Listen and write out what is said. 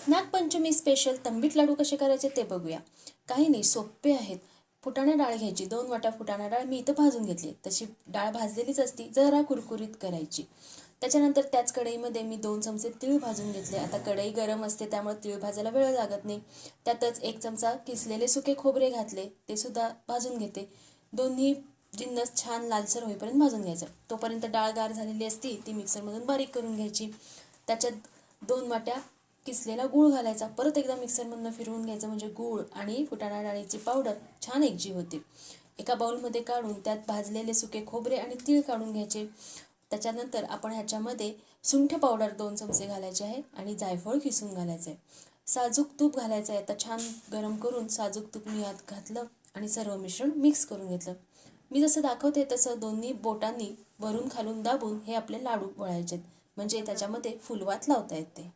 Nagpanchami special तंबीट लाडू कसे करायचे ते बघूया. काही नाही, सोपे आहेत. फुटाणा डाळ घ्यायची, 2 वाट्या फुटाणा डाळ मी इथं भाजून घेतली. तशी डाळ भाजलेलीच असती, जरा कुरकुरीत करायची. त्याच्यानंतर त्याच कढईमध्ये मी 2 चमचे तीळ भाजून घेतले. आता कढई गरम असते त्यामुळे तीळ भाजायला वेळ लागत नाही. त्यातच 1 चमचा किसलेले सुके खोबरे घातले, ते सुद्धा भाजून घेते. दोन्ही जिन्नस छान लालसर होईपर्यंत भाजून घ्यायचं. तोपर्यंत डाळ गार झालेली असती, ती मिक्सरमधून बारीक करून घ्यायची. त्याच्यात 2 वाट्या किसलेला गूळ घालायचा. परत एकदा मिक्सरमधनं फिरवून घ्यायचं, म्हणजे गूळ आणि फुटाणा डाळीची पावडर छान एकजीव होते. एका बाउलमध्ये काढून त्यात भाजलेले सुके खोबरे आणि तीळ काढून घ्यायचे. त्याच्यानंतर आपण ह्याच्यामध्ये सुंठ पावडर 2 चमचे घालायचे आहे आणि जायफळ किसून घालायचं आहे. साजूक तूप घालायचं आहे. आता छान गरम करून साजूक तूप मी यात घातलं आणि सर्व मिश्रण मिक्स करून घेतलं. मी जसं दाखवते तसं दोन्ही बोटांनी वरून खालून दाबून हे आपले लाडू वळायचे, म्हणजे त्याच्यामध्ये फुलवात लावता येते.